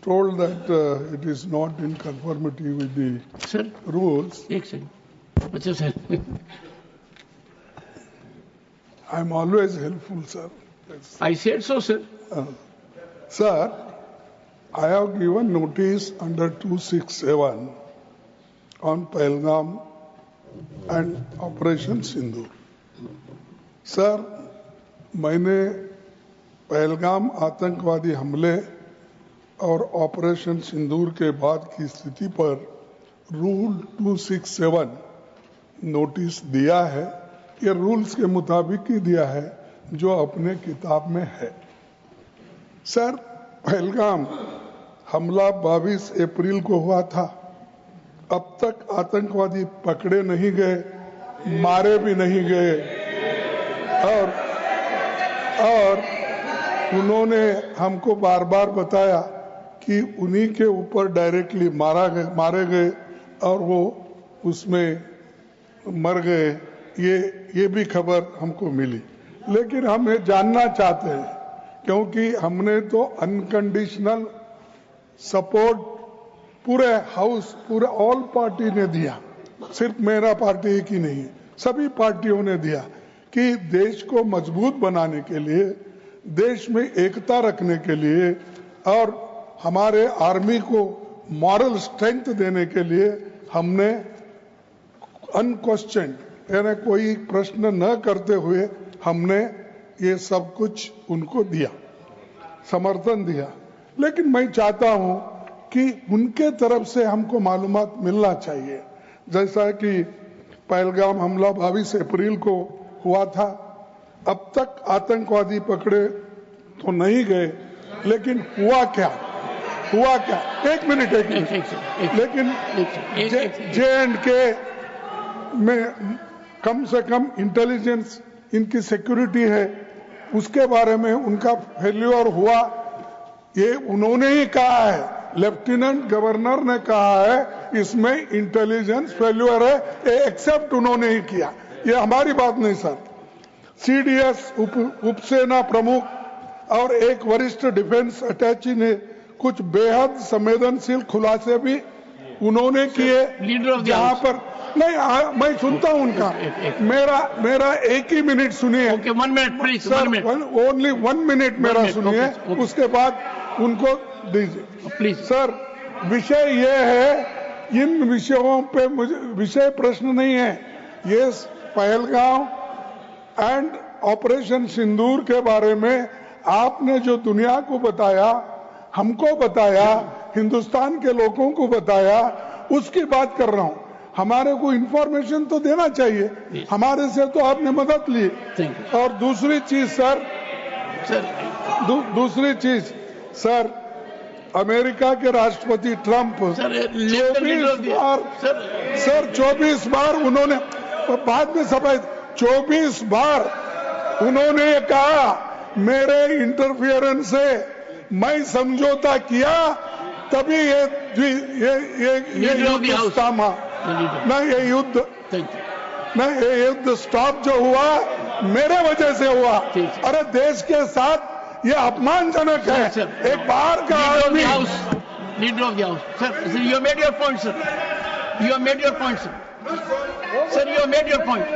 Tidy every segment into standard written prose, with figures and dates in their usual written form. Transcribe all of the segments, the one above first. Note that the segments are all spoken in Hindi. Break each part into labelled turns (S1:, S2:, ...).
S1: told that it is not in conformity with the
S2: Sir,
S1: rules.
S2: एक सेकंड. अच्छा sir.
S1: I am always helpful, sir. Yes.
S2: I said so, sir.
S1: Sir, I have given notice under 267 on Pahalgam and Operation Sindoor. Sir, मैंने पहलगाम आतंकवादी हमले और ऑपरेशन सिंदूर के बाद की स्थिति पर रूल 267 नोटिस दिया है. ये रूल्स के मुताबिक ही दिया है जो अपने किताब में है. सर, पहलगाम हमला 22 अप्रैल को हुआ था. अब तक आतंकवादी पकड़े नहीं गए, मारे भी नहीं गए और उन्होंने हमको बार बार बताया कि उन्हीं के ऊपर डायरेक्टली मारे गए और वो उसमें मर गए. ये भी खबर हमको मिली. लेकिन हम ये जानना चाहते हैं क्योंकि हमने तो अनकंडीशनल सपोर्ट पूरे हाउस, पूरे ऑल पार्टी ने दिया, सिर्फ मेरा पार्टी एक ही नहीं, सभी पार्टियों ने दिया कि देश को मजबूत बनाने के लिए, देश में एकता रखने के लिए और हमारे आर्मी को मॉरल स्ट्रेंथ देने के लिए हमने अनक्वेश्चन, यानी कोई प्रश्न न करते हुए हमने ये सब कुछ उनको दिया, समर्थन दिया. लेकिन मैं चाहता हूं कि उनके तरफ से हमको मालूमात मिलना चाहिए. जैसा कि पहलगाम हमला 22 अप्रैल को हुआ था, अब तक आतंकवादी पकड़े तो नहीं गए, लेकिन हुआ क्या? एक मिनट. लेकिन J&K में कम से कम इंटेलिजेंस, इनकी सिक्योरिटी है, उसके बारे में उनका फेल्योर हुआ, ये उन्होंने ही कहा है. लेफ्टिनेंट गवर्नर ने कहा है इसमें इंटेलिजेंस फेल्योर है, ये एक्सेप्ट उन्होंने ही किया. ये हमारी बात नहीं सर. CDS उपसेना प्रमुख और एक वरिष्ठ डिफेंस अटैची ने कुछ बेहद संवेदनशील खुलासे भी उन्होंने किए. जहां पर नहीं, मैं सुनता हूं उनका. मेरा एक ही मिनट सुनिए.
S2: Okay, 1 minute, please.
S1: Sir,
S2: 1 minute.
S1: Only 1 minute मेरा सुनिए.
S2: okay.
S1: उसके बाद उनको दीजिए.
S2: प्लीज.
S1: सर, विषय ये है, इन विषयों पे मुझे विषय प्रश्न नहीं है. ये पहलगाम एंड ऑपरेशन सिंदूर के बारे में आपने जो दुनिया को बताया, हमको बताया, हिंदुस्तान के लोगों को बताया, उसकी बात कर रहा हूं. हमारे को इंफॉर्मेशन तो देना चाहिए. हमारे से तो आपने मदद ली. और दूसरी चीज सर, दूसरी चीज सर, अमेरिका के राष्ट्रपति ट्रंप 24 बार उन्होंने, बाद में सफाई, 24 बार उन्होंने कहा मेरे इंटरफियरेंस से मैं समझौता किया, तभी ये युद्ध थामा. नहीं, ये युद्ध स्टॉप जो हुआ मेरे वजह से हुआ. अरे देश के साथ ये अपमानजनक है. एक बार का आदमी.
S2: Leader of the house. Sir, you made your point sir. You made your point sir. Sir, you made your point.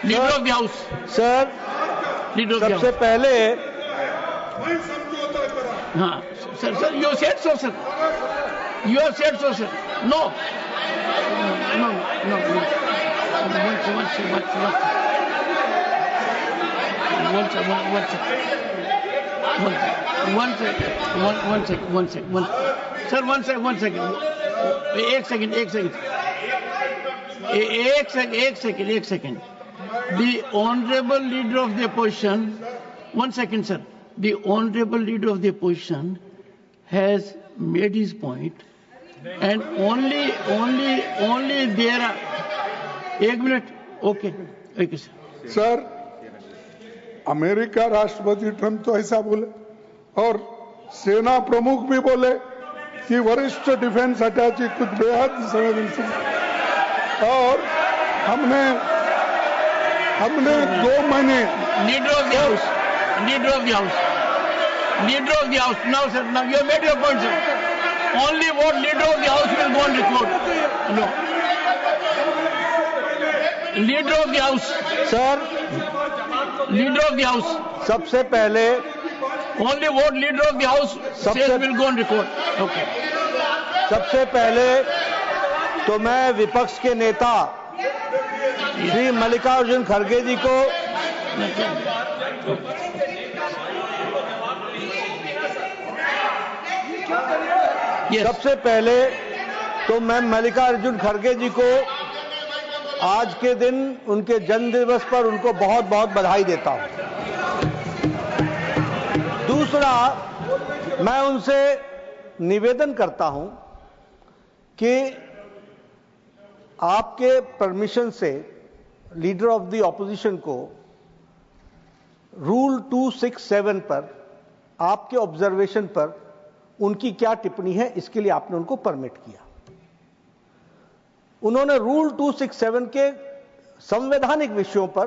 S2: Leader of the house.
S3: Sir, सबसे पहले
S2: हाँ sir, you said so sir. You have said so sir. No. एक second. The honorable leader of the opposition, 1 second sir. The honorable leader of the opposition has made his point, and only there are. 1 minute. Okay sir.
S1: Sir, America राष्ट्रपति ट्रंप तो ऐसा बोले और सेना प्रमुख भी बोले कि वरिष्ठ डिफेंस अटैची कुछ बेहद संवेदनशील, और हमने 2 महीने.
S2: Leader of the house. Leader of the House. Now, sir, now you have made your point, sir. Only what Leader of the House will go on record. No. Leader of the House.
S3: Sir,
S2: Leader of the House.
S3: सबसे पहले
S2: Only what Leader of the House says will go on record. Okay.
S3: सबसे पहले तो मैं विपक्ष के नेता श्री मल्लिकार्जुन खड़गे जी को
S2: Yes.
S3: सबसे पहले तो मैं मल्लिकार्जुन खड़गे जी को आज के दिन उनके जन्मदिवस पर उनको बहुत बहुत बधाई देता हूं। दूसरा, मैं उनसे निवेदन करता हूं कि आपके परमिशन से लीडर ऑफ द ऑपोजिशन को रूल 267 पर आपके ऑब्जर्वेशन पर उनकी क्या टिप्पणी है, इसके लिए आपने उनको परमिट किया। उन्होंने रूल 267 के संवैधानिक विषयों पर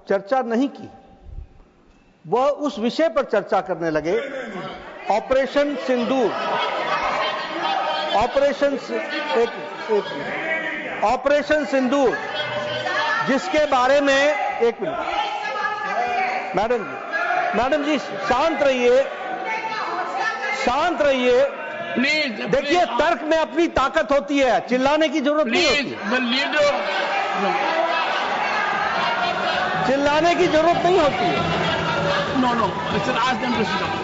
S3: चर्चा नहीं की, वह उस विषय पर चर्चा करने लगे, ऑपरेशन सिंदूर, ऑपरेशन सिंदूर, जिसके बारे में एक मिनट मैडम जी शांत रहिए, शांत रहिए।
S2: Please.
S3: देखिए, तर्क में अपनी ताकत होती है, चिल्लाने की जरूरत नहीं होती।
S2: Please, the leader. No.
S3: चिल्लाने की जरूरत नहीं होती है।
S2: No. Sir, ask them to sit down.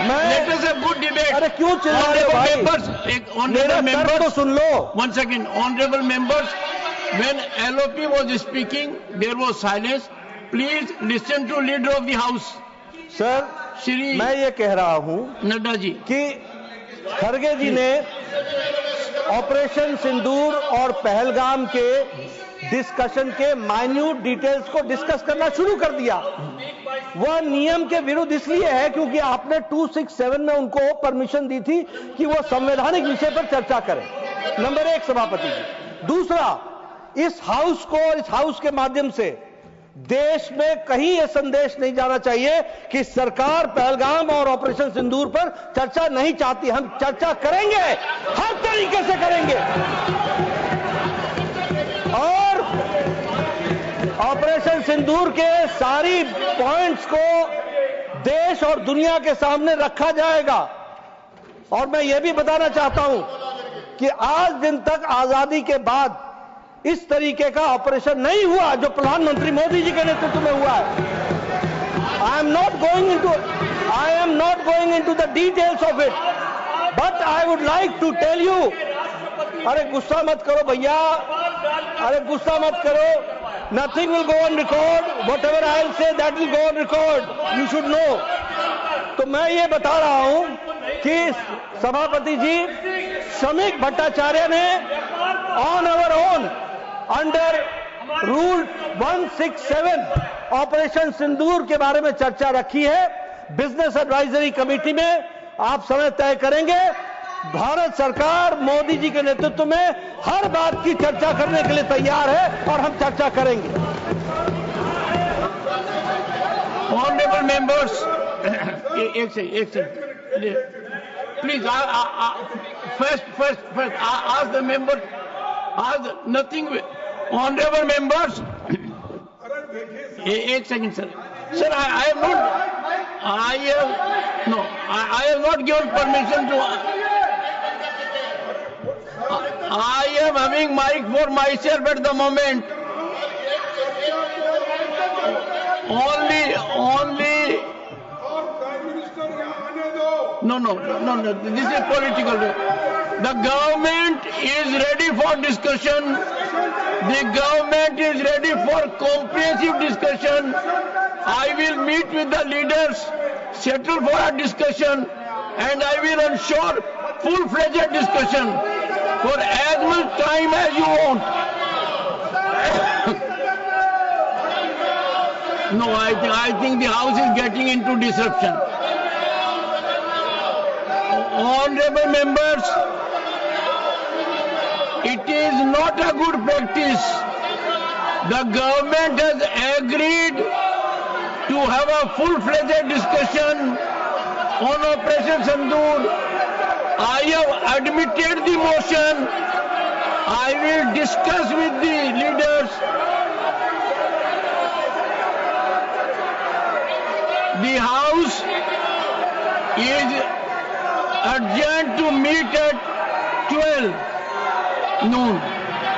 S3: मैं
S2: Let us have good debate.
S3: अरे क्यों चिल्ला रहे हो भाई?
S2: Honorable
S3: मेरा तर्क तो
S2: members.
S3: Soon low.
S2: One second, honorable members. When LOP was speaking, there was silence. Please listen to leader of the house.
S3: Sir,
S2: Shri
S3: मैं ये कह रहा हूं
S2: Nadda ji.
S3: कि खड़गे जी ने ऑपरेशन सिंदूर और पहलगाम के डिस्कशन के माइन्यूट डिटेल्स को डिस्कस करना शुरू कर दिया। वह नियम के विरुद्ध इसलिए है क्योंकि आपने 267 में उनको परमिशन दी थी कि वह संवैधानिक विषय पर चर्चा करें। नंबर एक, सभापति जी। दूसरा, इस हाउस को और इस हाउस के माध्यम से देश में कहीं यह संदेश नहीं जाना चाहिए कि सरकार पहलगाम और ऑपरेशन सिंदूर पर चर्चा नहीं चाहती। हम चर्चा करेंगे, हर तरीके से करेंगे, और ऑपरेशन सिंदूर के सारी पॉइंट्स को देश और दुनिया के सामने रखा जाएगा। और मैं यह भी बताना चाहता हूं कि आज दिन तक आजादी के बाद इस तरीके का ऑपरेशन नहीं हुआ जो प्रधानमंत्री मोदी जी के नेतृत्व में हुआ है। I am not going into the details of it, but I would like to tell you. अरे गुस्सा मत करो भैया, अरे गुस्सा मत करो। Nothing will go on record, whatever I will say that will go on record, you should know. तो मैं ये बता रहा हूं कि सभापति जी श्रमिक भट्टाचार्य ने on our own under rule 167 operation Sindoor के बारे में चर्चा रखी है। बिजनेस एडवाइजरी कमेटी में आप समय तय करेंगे। भारत सरकार मोदी जी के नेतृत्व में हर बात की चर्चा करने के लिए तैयार है और हम चर्चा करेंगे।
S2: Honorable members, एक second, please, first, ask the members, nothing, honorable members, एक second sir, I have not given permission to, I am having mic for myself at the moment. Only. No. This is political. The government is ready for discussion. The government is ready for comprehensive discussion. I will meet with the leaders, settle for a discussion, and I will ensure full-fledged discussion for as much time as you want. No, I think the House is getting into disruption. Honorable members, it is not a good practice. The government has agreed to have a full-fledged discussion on Operation Sindoor. I have admitted the motion. I will discuss with the leaders. The House is adjourned to meet at 12 noon.